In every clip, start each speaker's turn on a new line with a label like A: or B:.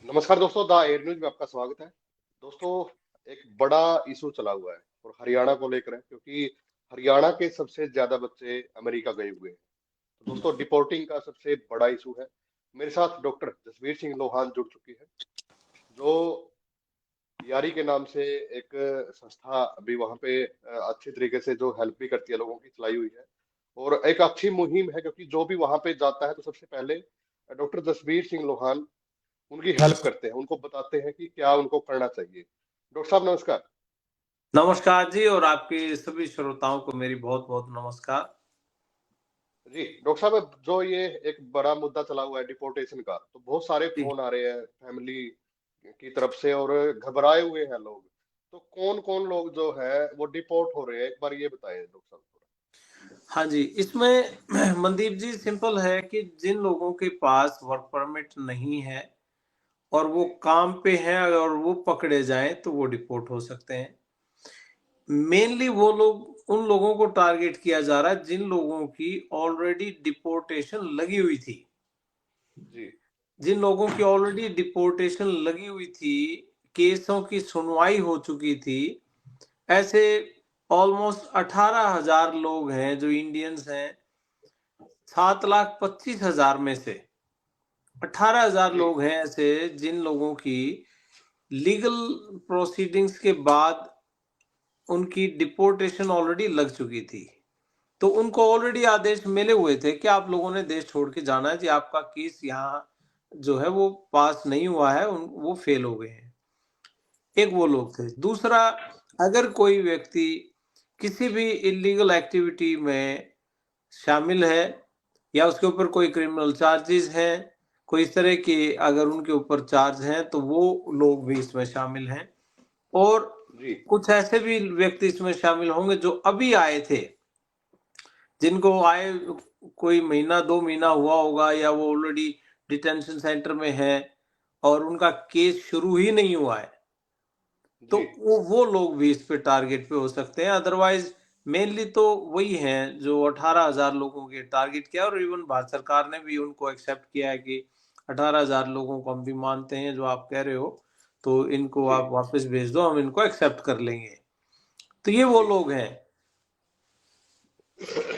A: नमस्कार दोस्तों, the air news में आपका स्वागत है। दोस्तों, एक बड़ा इशू चला हुआ है और हरियाणा को लेकर है, क्योंकि हरियाणा के सबसे ज्यादा बच्चे अमेरिका गए हुए हैं। तो दोस्तों, डिपोर्टिंग का सबसे बड़ा इशू है। मेरे साथ डॉक्टर जसवीर सिंह लोहान जुड़ चुकी है, जो यारी के नाम से एक संस्था अभी वहां पे अच्छी तरीके से जो हेल्प भी करती है, लोगों की चलाई हुई है। और एक अच्छी मुहिम है, क्योंकि जो भी वहां पे जाता है तो सबसे पहले डॉक्टर जसवीर सिंह लोहान उनकी हेल्प करते हैं, उनको बताते हैं कि क्या उनको करना चाहिए। डॉक्टर साहब, नमस्कार।
B: नमस्कार जी, और आपके सभी श्रोताओं को मेरी बहुत बहुत नमस्कार।
A: जी डॉक्टर साहब, अब जो ये एक बड़ा मुद्दा चला हुआ है डिपोर्टेशन का, तो बहुत सारे
B: जी
A: फोन आ रहे हैं फैमिली की तरफ से और घबराए हुए हैं लोग। तो कौन कौन लोग जो है वो डिपोर्ट हो रहे हैं, एक बार ये बताएं डॉक्टर साहब थोड़ा।
B: हाँ जी, इसमें मनदीप जी सिंपल है कि जिन लोगों के पास वर्क परमिट नहीं है और वो
A: जी
B: काम पे हैं और वो पकड़े जाएं तो वो डिपोर्ट हो सकते हैं। मेनली वो लोग, उन लोगों को टारगेट किया जा रहा है जिन लोगों की ऑलरेडी डिपोर्टेशन लगी हुई थी।
A: जी
B: जिन लोगों की ऑलरेडी डिपोर्टेशन लगी हुई थी, केसों की सुनवाई हो चुकी थी, ऐसे ऑलमोस्ट 18,000 लोग हैं जो इंडियंस हैं। 7,25,000 में से 18,000
A: जी
B: लोग हैं ऐसे जिन लोगों की लीगल प्रोसीडिंग्स के बाद उनकी डिपोर्टेशन ऑलरेडी लग चुकी थी। तो उनको ऑलरेडी आदेश मिले हुए थे कि आप लोगों ने देश छोड़ के जाना है जी, आपका केस यहाँ जो है वो पास नहीं हुआ है, वो फेल हो गए हैं। एक वो लोग थे। दूसरा, अगर कोई व्यक्ति किसी भी इलीगल एक्टिविटी में शामिल है या उसके ऊपर कोई क्रिमिनल चार्जेस हैं, कोई इस तरह के अगर उनके ऊपर चार्ज हैं, तो वो लोग भी इसमें शामिल हैं। और
A: जी
B: कुछ ऐसे भी व्यक्ति इसमें शामिल होंगे जो अभी आए थे, जिनको आए कोई महीना 2 महीना हुआ होगा या वो ऑलरेडी डिटेंशन सेंटर में है और उनका केस शुरू ही नहीं हुआ है, तो
A: जी
B: वो लोग भी इस पे टारगेट पे हो सकते हैं। अदरवाइज मेनली तो वही हैं जो 18,000 लोगों के टारगेट किया, और इवन भारत सरकार ने भी उनको एक्सेप्ट किया है कि 18,000 लोगों को हम भी मानते हैं जो आप कह रहे हो, तो इनको
A: जी
B: आप वापस भेज दो, हम इनको एक्सेप्ट कर लेंगे। तो ये वो
A: जी
B: लोग हैं।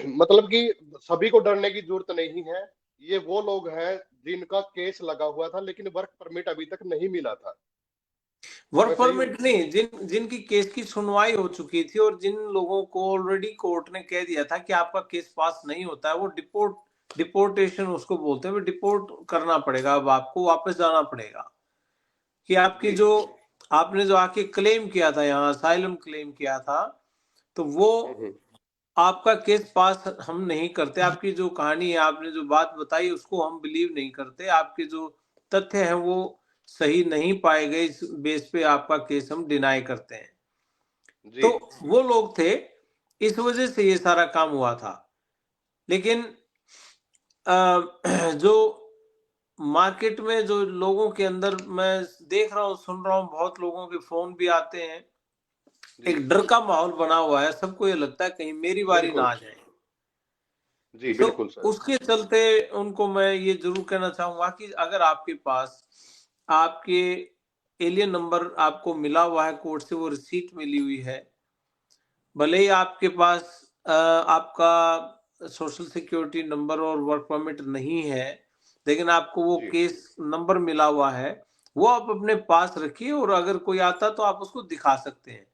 A: मतलब कि सभी को डरने की जरूरत नहीं है। ये वो लोग हैं जिनका केस लगा हुआ था, लेकिन वर्क परमिट अभी तक नहीं मिला था। क्या मैं
B: वर्क
A: सही हूँ?
B: परमिट नहीं, जिनकी केस की सुनवाई हो चुकी थी और जिन लोगों को ऑलरेडी कोर्ट ने कह दिया था कि आपका केस पास नहीं होता है, वो डिपोर्टेशन उसको बोलते हैं, वो डिपोर्ट करना पड़ेगा, अब आपको वापस जाना पड़ेगा। कि आपकी
A: जी
B: जो आपने जो आके क्लेम किया था, यहाँ असाइलम क्लेम किया था, तो वो
A: हम्म।
B: आपका केस पास हम नहीं करते। आपकी जो कहानी है, आपने जो बात बताई, उसको हम बिलीव नहीं करते। आपके जो तथ्य हैं वो सही नहीं पाए गए, इस बेस पे आपका केस हम डिनाई करते हैं।
A: जी
B: तो वो लोग थे, इस वजह से ये सारा काम हुआ था। लेकिन जो मार्केट में जो लोगों के अंदर मैं देख रहा हूँ, सुन रहा हूँ, बहुत लोगों के फोन भी आते हैं,
A: जी
B: एक डर का माहौल बना हुआ है। सबको ये लगता है कहीं मेरी बारी ना
A: बिल्कुल।
B: आ जाए।
A: जी
B: तो
A: बिल्कुल सर।
B: उसके चलते उनको मैं ये जरूर कहना चाहूंगा कि अगर आपके पास आपके एलियन नंबर आपको मिला हुआ है कोर्ट से, वो रिसीट मिली हुई है, भले ही आपके पास आपका सोशल सिक्योरिटी नंबर और वर्क परमिट नहीं है, लेकिन आपको वो
A: जी
B: केस नंबर मिला हुआ है, वो आप अपने पास रखिए, और अगर कोई आता तो आप उसको दिखा सकते हैं।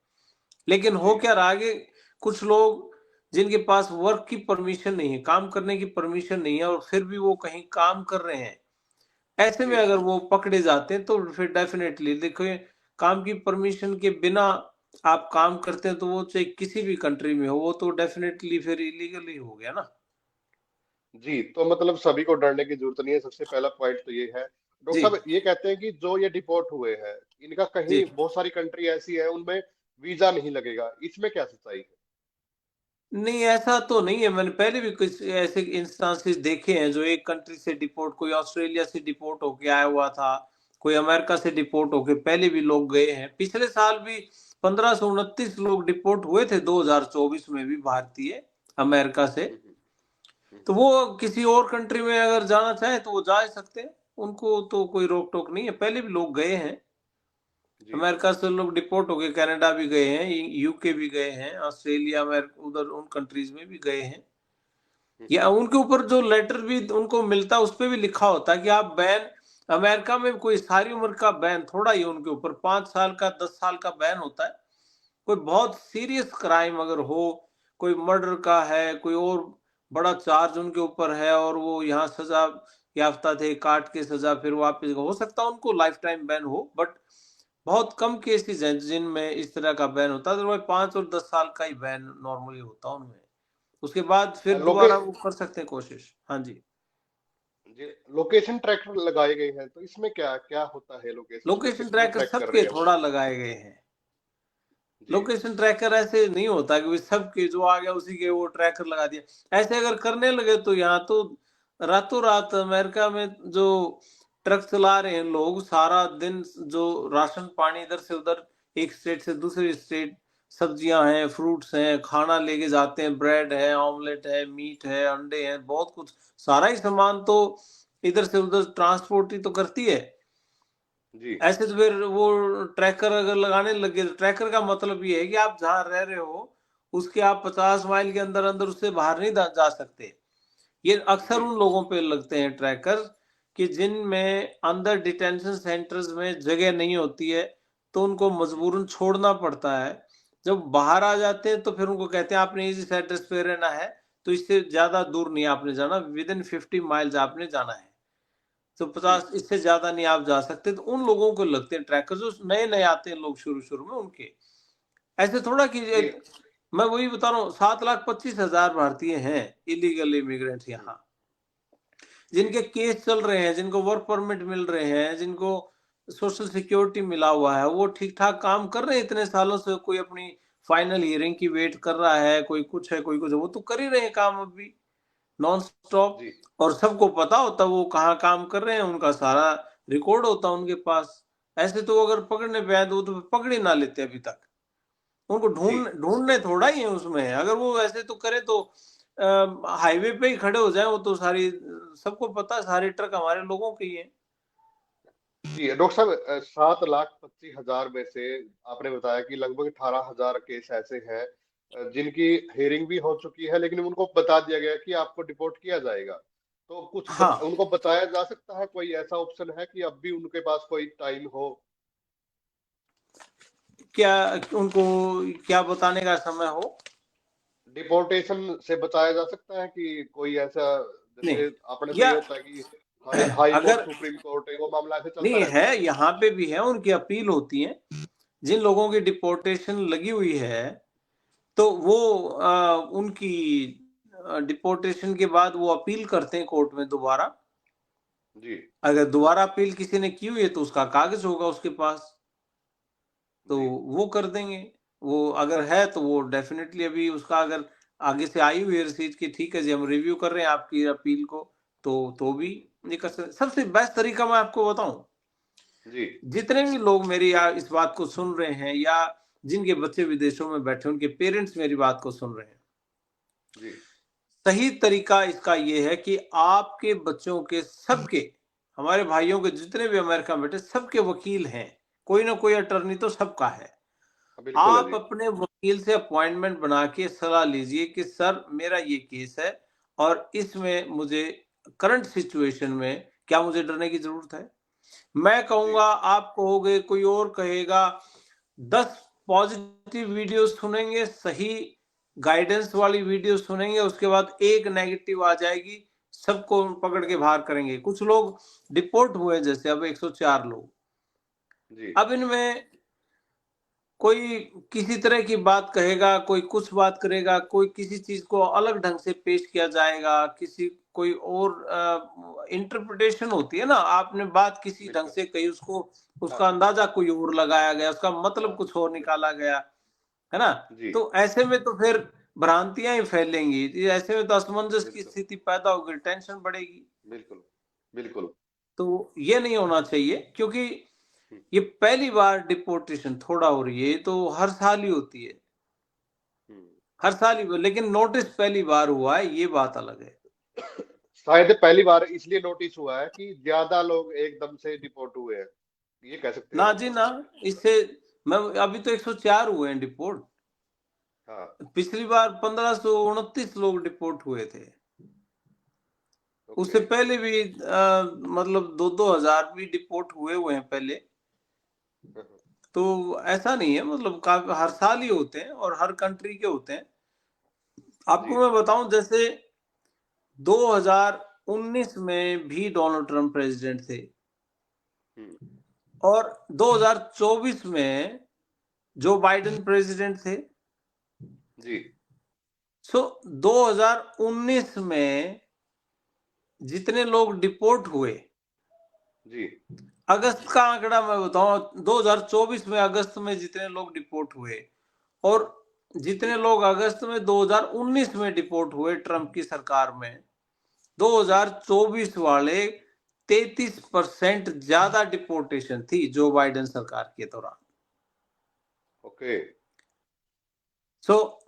B: लेकिन हो
A: जी
B: क्या रहा है कि कुछ लोग जिनके पास वर्क की परमिशन नहीं है, काम करने की परमिशन नहीं है, और फिर भी वो कहीं काम कर रहे हैं, ऐसे में
A: जी
B: अगर वो पकड़े जाते हैं तो फिर डेफिनेटली देखो, काम की परमिशन के बिना आप काम करते हैं तो वो चाहे किसी भी कंट्री में हो, वो तो डेफिनेटली फिर इलीगल ही हो गया ना।
A: जी, तो मतलब सभी को डरने की जरूरत नहीं है, सबसे पहला पॉइंट तो ये है। डॉक्टर
B: जी
A: साहब, ये कहते हैं कि जो ये डिपोर्ट हुए हैं, इनका
B: जी
A: कहीं बहुत सारी कंट्री ऐसी है उनमें वीजा नहीं लगेगा, इसमें क्या सच्चाई है?
B: नहीं, ऐसा तो नहीं है। मैंने पहले भी कुछ ऐसे इंस्टांसेस देखे हैं जो एक कंट्री से डिपोर्ट, कोई ऑस्ट्रेलिया से डिपोर्ट होके आया हुआ था, कोई अमेरिका से डिपोर्ट होके पहले भी लोग गए हैं। पिछले साल भी 1529 लोग डिपोर्ट हुए थे 2024 में भी, भारतीय अमेरिका से।
A: हम्म, हम्म,
B: तो वो किसी और कंट्री में अगर जाना चाहे तो वो जा सकते हैं। उनको तो कोई रोक टोक नहीं है, पहले भी लोग गए हैं
A: जी।
B: अमेरिका से, लोग डिपोर्ट हो गए, कनाडा भी गए हैं, यूके भी गए हैं, ऑस्ट्रेलिया, अमेरिका, उधर उन कंट्रीज में भी गए हैं। या उनके ऊपर जो लेटर भी उनको मिलता है उस पर भी लिखा होता है कि आप बैन, अमेरिका में कोई सारी उम्र का बैन थोड़ा ही, उनके ऊपर 5 साल का 10 साल का बैन होता है। कोई बहुत सीरियस क्राइम अगर हो, कोई मर्डर का है, कोई और बड़ा चार्ज उनके ऊपर है और वो यहाँ सजा याफ्ता थे, काट के सजा फिर वापस, हो सकता है उनको लाइफ टाइम बैन हो, बट बहुत कम केसेस हैं जिनमें इस तरह का बैन होता है। अदरवाइज 5 और 10 साल का ही बैन नॉर्मली होता है उनमें, उसके बाद फिर
A: लोके
B: दोबारा वो कर सकते हैं कोशिश। हाँ जी।
A: जी, लोकेशन ट्रैकर लगाए गए हैं, तो इसमें क्या क्या होता है? लोकेशन को
B: लोकेशन
A: किसमें
B: ट्रैकर
A: ट्रैक कर
B: सबके
A: रहे हैं वो?
B: थोड़ा लगाए गए हैं।
A: जी।
B: लोकेशन ट्रैकर ऐसे नहीं होता कि सबके जो आ गया उसी के वो ट्रैकर लगा दिया। ऐसे अगर करने लगे तो यहाँ तो रातों रात अमेरिका में जो ट्रक चला रहे हैं लोग, सारा दिन जो राशन पानी इधर से उधर, एक स्टेट से दूसरी स्टेट, सब्जियां हैं, फ्रूट्स हैं, खाना लेके जाते हैं, ब्रेड है, ऑमलेट है, मीट है, अंडे हैं, बहुत कुछ, सारा ही सामान तो इधर से उधर ट्रांसपोर्ट ही तो करती है।
A: जी।
B: ऐसे तो फिर वो ट्रैकर अगर लगाने लगे, तो ट्रैकर का मतलब ये है कि आप जहां रह रहे हो उसके आप 50 माइल के अंदर अंदर उससे बाहर नहीं जा सकते। ये अक्सर
A: जी।
B: उन लोगों पे लगते हैं ट्रैकर कि जिनमें अंदर डिटेंशन सेंटर्स में जगह नहीं होती है, तो उनको मजबूरन छोड़ना पड़ता है। जब बाहर आ जाते हैं तो फिर उनको कहते हैं आपने इस एड्रेस पे रहना है, तो इससे ज्यादा दूर नहीं आपने जाना, विद इन 50 माइल्स आपने जाना है, तो
A: जी।
B: 50 इससे ज्यादा नहीं आप जा सकते। तो उन लोगों को लगते हैं ट्रैकर, जो नए नए आते हैं लोग शुरू शुरू में उनके। ऐसे थोड़ा कि
A: जी।
B: मैं वही बता रहा हूँ, 7,25,000 भारतीय हैं इलीगल इमिग्रेंट्स
A: हम्म,
B: यहाँ,
A: जी।
B: जिनके केस चल रहे हैं, जिनको वर्क परमिट मिल रहे हैं, जिनको सोशल सिक्योरिटी मिला हुआ है, वो ठीक ठाक काम कर रहे हैं इतने सालों से। कोई अपनी फाइनल हियरिंग की वेट कर रहा है, कोई कुछ है, कोई कुछ है, वो तो कर ही रहे हैं काम अब भी नॉन स्टॉप।
A: जी।
B: और सबको पता होता वो कहाँ काम कर रहे हैं, उनका सारा रिकॉर्ड होता उनके पास। ऐसे तो अगर पकड़ने पे आए तो वो तो पकड़ ही ना लेते अभी तक। उनको
A: जी।
B: ढूंढने थोड़ा ही है उसमें, अगर वो ऐसे तो करे तो हाईवे पे ही खड़े हो जाए वो तो, सारी सबको पता है सारे ट्रक हमारे लोगों के ही हैं।
A: जी डॉक्टर साहब, 7,25,000 में से आपने बताया कि लगभग 18,000 केस ऐसे हैं जिनकी हेयरिंग भी हो चुकी है, लेकिन उनको बता दिया गया कि आपको डिपोर्ट किया जाएगा। तो
B: हाँ,
A: उनको बताया जा सकता है, कोई ऐसा ऑप्शन है कि अब भी उनके पास कोई टाइम हो?
B: क्या उनको क्या बताने का समय हो?
A: डिपोर्टेशन से बचाया जा सकता है कि कोई ऐसा,
B: नहीं,
A: जैसे अपने में
B: या
A: ये होता है कि हाई हाई कोर्ट,
B: अगर
A: सुप्रीम कोर्ट है, वो मामला ऐसे चलता
B: नहीं
A: रहता
B: है,
A: है।
B: यहाँ पे भी है, उनकी अपील होती है। जिन लोगों की डिपोर्टेशन लगी हुई है तो वो उनकी डिपोर्टेशन के बाद वो अपील करते हैं कोर्ट में दोबारा।
A: जी।
B: अगर दोबारा अपील किसी ने की हुई है तो उसका कागज होगा उसके पास, तो
A: जी।
B: वो कर देंगे। वो अगर है तो वो डेफिनेटली, अभी उसका अगर आगे से आई हुई है रसीद की ठीक है जी हम रिव्यू कर रहे हैं आपकी अपील को, तो भी ये कर सकते। सबसे बेस्ट तरीका मैं आपको बताऊं,
A: जी।
B: जितने भी लोग मेरी इस बात को सुन रहे हैं, या जिनके बच्चे विदेशों में बैठे उनके पेरेंट्स मेरी बात को सुन रहे हैं,
A: जी।
B: सही तरीका इसका ये है कि आपके बच्चों के सबके, हमारे भाइयों के जितने भी अमेरिका में बैठे सबके वकील हैं, कोई ना कोई अटर्नी तो सबका है।
A: हाँ, बिल्कुल है
B: आप
A: जी।
B: अपने वकील से अपॉइंटमेंट बना के सलाह लीजिए कि सर मेरा ये केस है और इसमें मुझे करंट सिचुएशन में क्या मुझे डरने की जरूरत है। मैं
A: जी।
B: कहूंगा, आप कहोगे, कोई और कहेगा, 10 पॉजिटिव वीडियो सुनेंगे, सही गाइडेंस वाली वीडियो सुनेंगे, उसके बाद एक नेगेटिव आ जाएगी, सबको पकड़ के बाहर करेंगे। कुछ लोग डिपोर्ट हुए, जैसे अब 104 लोग,
A: जी।
B: अब इनमें कोई किसी तरह की बात कहेगा, कोई कुछ बात करेगा, कोई किसी चीज को अलग ढंग से पेश किया जाएगा, किसी कोई और इंटरप्रिटेशन होती है ना, आपने बात किसी ढंग
A: बिल्कुल।
B: से कही, उसको
A: हाँ।
B: उसका अंदाजा कोई और लगाया गया, उसका मतलब कुछ और निकाला गया, है ना।
A: जी।
B: तो ऐसे में तो फिर भ्रांतियां ही फैलेंगी, ऐसे में तो असमंजस की
A: बिल्कुल।
B: स्थिति पैदा होगी, टेंशन बढ़ेगी।
A: बिल्कुल। बिल्कुल।
B: तो ये नहीं होना चाहिए, क्योंकि
A: हम्म,
B: ये पहली बार डिपोर्टेशन थोड़ा हो रही है, ये तो हर साल ही होती है,
A: हम्म।
B: हर साल ही, लेकिन नोटिस पहली बार हुआ है, ये बात अलग है।
A: शायद पहली बार इसलिए नोटिस हुआ है कि ज्यादा लोग एकदम से डिपोर्ट हुए हैं, ये कह सकते हैं
B: ना
A: हम।
B: जी ना, इससे मैं अभी तो 104 हुए हैं डिपोर्ट।
A: हाँ।
B: पिछली बार 1529 लोग डिपोर्ट हुए थे।
A: ओके।
B: उससे पहले भी मतलब 2-2 हजार भी डिपोर्ट हुए हैं पहले। तो ऐसा नहीं है, मतलब हर साल ही होते हैं और हर कंट्री के होते हैं।
A: जी।
B: आपको मैं बताऊं, जैसे 2019 में भी डोनाल्ड ट्रंप प्रेसिडेंट थे
A: हम्म।
B: और 2024 में जो बाइडेन प्रेसिडेंट थे।
A: जी।
B: सो 2019 में जितने लोग डिपोर्ट हुए,
A: जी।
B: अगस्त का आंकड़ा मैं बताऊं, 2024 में अगस्त में जितने लोग डिपोर्ट हुए और
A: जी।
B: जितने लोग अगस्त में 2019 में डिपोर्ट हुए ट्रंप की सरकार में,
A: जी।
B: 2024 वाले 33% ज्यादा डिपोर्टेशन थी जो बाइडेन सरकार के दौरान।
A: ओके।
B: सो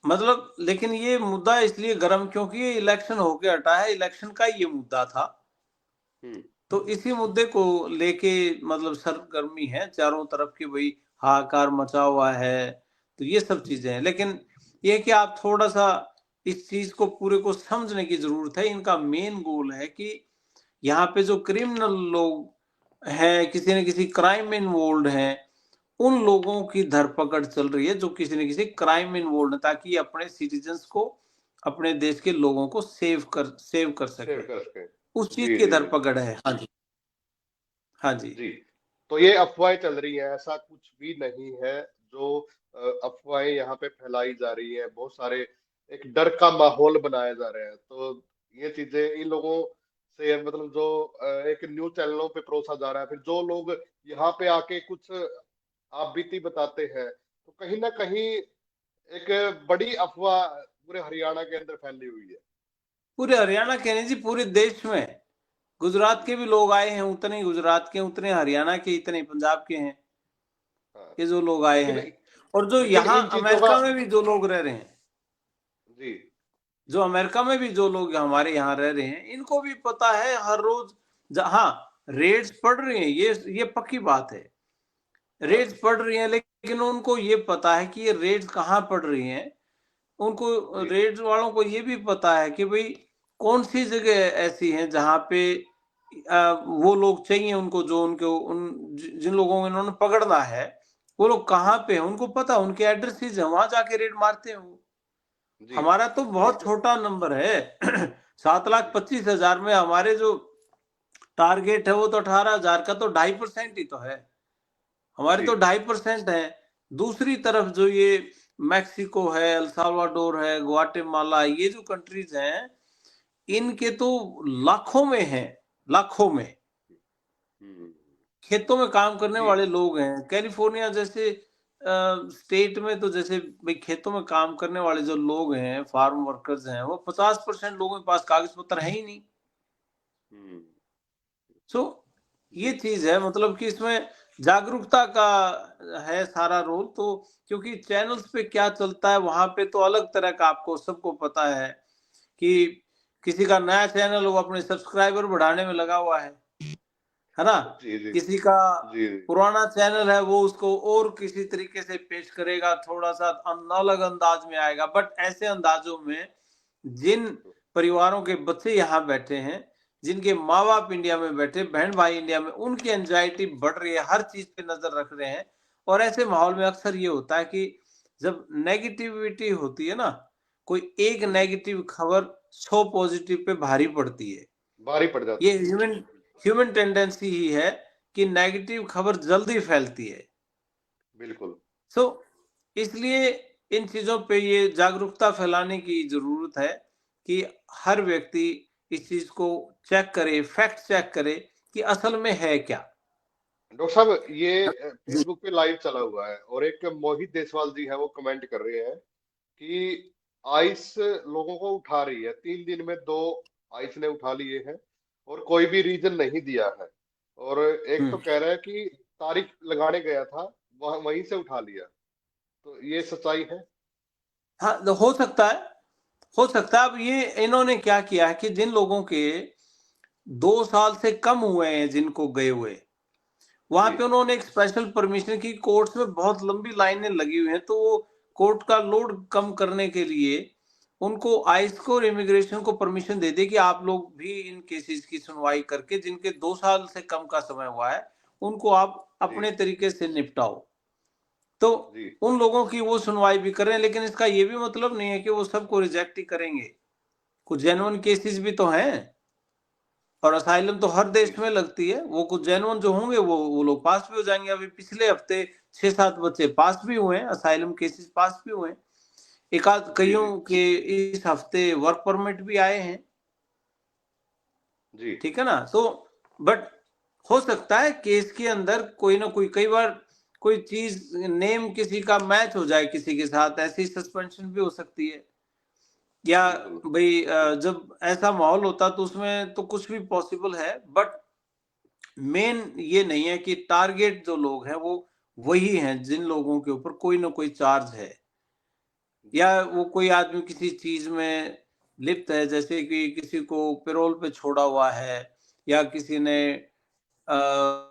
B: मतलब, लेकिन ये मुद्दा इसलिए गर्म क्योंकि ये इलेक्शन होके हटा है, इलेक्शन का ये मुद्दा था।
A: हम्म।
B: तो इसी मुद्दे को लेके मतलब सरगर्मी है चारों तरफ की, भाई हाहाकार मचा हुआ है। तो ये सब चीजें हैं, लेकिन ये कि आप थोड़ा सा इस चीज को पूरे को समझने की जरूरत है। इनका मेन गोल है कि यहाँ पे जो क्रिमिनल लोग हैं, किसी न किसी क्राइम में इन्वॉल्व हैं, उन लोगों की धरपकड़ चल रही है जो किसी न किसी क्राइम में इन्वॉल्व है, ताकि अपने सिटीजन्स को, अपने देश के लोगों को सेव कर
A: शेयर
B: सके।
A: कर सके।
B: उस चीज
A: जी
B: की
A: जी जी।
B: धरपकड़ है। हाँ जी। हाँ जी।
A: जी। तो ये अफवाहें चल रही हैं, ऐसा कुछ भी नहीं है। जो अफवाहें यहाँ पे फैलाई जा रही हैं, बहुत सारे एक डर का माहौल बनाया जा रहा है। तो ये चीजें इन लोगों से, मतलब जो एक न्यूज चैनलों पे परोसा जा रहा है, फिर जो लोग यहाँ पे आके कुछ आप बीती बताते हैं, तो कहीं ना कहीं एक बड़ी अफवाह पूरे हरियाणा के अंदर फैली हुई है।
B: पूरे हरियाणा के नहीं जी, पूरे देश में। गुजरात
A: हम्म।
B: के भी लोग आए हैं, उतने ही गुजरात के, उतने हरियाणा के, इतने ही पंजाब के हैं
A: हाँ।
B: ये जो लोग आए
A: लेकिन
B: हैं। और जो
A: लेकिन
B: यहाँ
A: इन चीजों का।
B: अमेरिका में भी जो लोग रह रहे हैं,
A: जी।
B: जो अमेरिका में भी जो लोग हमारे यहाँ रह रहे हैं, इनको भी पता है हर रोज जहाँ रेट्स बढ़ रही हैं, ये पक्की बात है।
A: हाँ।
B: रेट्स बढ़ रही हैं, लेकिन उनको ये पता है कि ये रेट्स कहाँ पड़ रही हैं। उनको,
A: जी।
B: रेट्स वालों को ये भी पता है कि भाई कौन सी जगह ऐसी है जहाँ पे वो लोग चाहिए उनको, जो उनको जिन लोगों को इन्होंने पकड़ना है, वो लोग कहाँ
A: हम्म।
B: पे हैं उनको पता, उनके एड्रेसेस है, वहां जाके रेड मारते हैं वो।
A: जी।
B: हमारा तो बहुत
A: एक।
B: छोटा नंबर है। सात लाख
A: जी।
B: पच्चीस हजार में हमारे जो टारगेट है वो तो 18,000 का, तो 2.5% ही तो है। हमारे
A: जी।
B: तो 2.5% है। दूसरी तरफ जो ये मैक्सिको है, अल साल्वाडोर है, ग्वाटेमाला, ये जो कंट्रीज हैं, इनके तो लाखों में है, लाखों में
A: हम्म।
B: खेतों में काम करने
A: जी।
B: वाले लोग हैं। कैलिफोर्निया जैसे स्टेट में तो, जैसे भाई खेतों में काम करने वाले जो लोग हैं, फार्म वर्कर्स हैं, वो 50% लोगों के पास कागज पत्र है ही नहीं।
A: हम्म।
B: सो ये
A: जी।
B: चीज है, मतलब कि इसमें जागरूकता का है सारा रोल। तो क्योंकि चैनल्स पे क्या चलता है, वहां पे तो अलग तरह का आपको सबको पता है कि किसी का नया चैनल, वो अपने सब्सक्राइबर बढ़ाने में लगा हुआ है ना।
A: जी। जी।
B: किसी का
A: जी।
B: पुराना चैनल है, वो उसको और किसी तरीके से पेश करेगा, थोड़ा सा अलग अंदाज में आएगा। बट ऐसे अंदाजों में जिन परिवारों के बच्चे यहाँ बैठे हैं, जिनके माँ बाप इंडिया में बैठे, बहन भाई इंडिया में, उनकी एंजाइटी बढ़ रही है, हर चीज पे नजर रख रहे हैं। और ऐसे माहौल में अक्सर ये होता है कि जब नेगेटिविटी होती है ना, कोई एक
A: हम्म।
B: नेगेटिव खबर 100 पॉजिटिव पे भारी पड़ती है।
A: भारी पड़
B: ये
A: जाती है।
B: ह्यूमन ह्यूमन टेंडेंसी ही है कि नेगेटिव खबर जल्दी फैलती है।
A: बिल्कुल।
B: सो इसलिए इन चीजों पे ये जागरूकता फैलाने की जरूरत है कि हर व्यक्ति इस चीज को चेक करे, फैक्ट चेक करे कि असल में है क्या।
A: डॉक्टर साहब, ये
B: जी।
A: फेसबुक पे लाइव चला हुआ है और एक मोहित देसवाल जी है, वो कमेंट कर रहे हैं कि आइस लोगों को उठा रही है। 3 दिन में 2 आइस ने उठा लिए हैं और कोई भी रीजन नहीं दिया है। और एक तो
B: हम्म।
A: कह रहा है कि तारीख लगाने गया था, वह वहीं से उठा लिया। तो ये सच्चाई है?
B: हाँ, तो हो सकता है। हो सकता है अब ये इन्होंने क्या किया है कि जिन लोगों के 2 साल से कम हुए हैं जिनको गए हुए, वहां
A: जी
B: पे उन्होंने एक स्पेशल परमिशन की, कोर्ट्स में बहुत लंबी लाइनें लगी हुई हैं, तो वो कोर्ट का लोड कम करने के लिए उनको आइस को और इमिग्रेशन को परमिशन दे दे कि आप लोग भी इन केसेस की सुनवाई करके जिनके 2 साल से कम का समय हुआ है उनको आप
A: जी
B: अपने तरीके से निपटाओ। तो
A: जी
B: उन लोगों की वो सुनवाई भी करें, लेकिन इसका ये भी मतलब नहीं है कि वो सबको रिजेक्ट ही करेंगे। कुछ जेन्युइन केसेस भी तो हैं, और असाइलम तो हर
A: जी
B: देश में लगती है। वो कुछ जेन्युइन जो होंगे वो लोग पास भी हो जाएंगे। अभी पिछले हफ्ते 6-7 बच्चे पास भी हुए हैं, असाइलम केसेस पास भी हुए हैं। एक आध
A: जी
B: कईयों
A: जी
B: के इस हफ्ते वर्क परमिट भी आए हैं।
A: जी
B: ठीक है ना? तो बट हो सकता है केस के अंदर कोई ना कोई, कई बार कोई चीज, नेम किसी का मैच हो जाए किसी के साथ, ऐसी सस्पेंशन भी हो सकती है। या
A: बिल्कुल।
B: भाई जब ऐसा माहौल होता तो उसमें तो कुछ भी पॉसिबल है, बट मेन ये नहीं है कि टारगेट जो लोग हैं वो वही हैं जिन लोगों के ऊपर कोई ना कोई चार्ज है,
A: जी
B: या वो कोई आदमी किसी चीज में लिप्त है, जैसे कि किसी को पेरोल पे छोड़ा हुआ है, या किसी ने
A: जी
B: अ,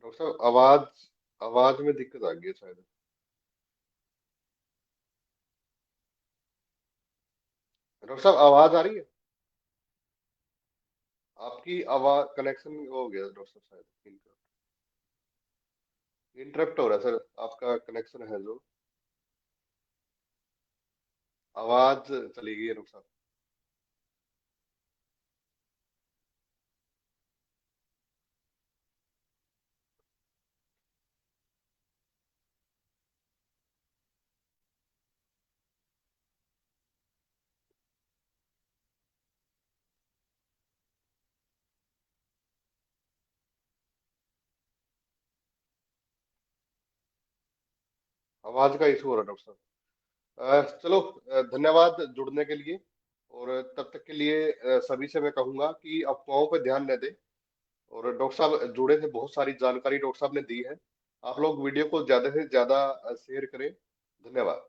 A: डॉक्टर साहब, आवाज आवाज में दिक्कत आ गई है शायद। डॉक्टर साहब, आवाज आ रही है? आपकी आवाज कनेक्शन हो गया डॉक्टर साहब, शायद इंटरप्ट हो रहा है सर, आपका कनेक्शन है जो, आवाज चली गई है डॉक्टर साहब। आवाज का इशू हो रहा है डॉक्टर साहब। चलो, धन्यवाद जुड़ने के लिए। और तब तक के लिए सभी से मैं कहूंगा कि अफवाहों पर ध्यान न दें। और डॉक्टर साहब जुड़े थे, बहुत सारी जानकारी डॉक्टर साहब ने दी है। आप लोग वीडियो को ज्यादा से ज्यादा शेयर करें। धन्यवाद।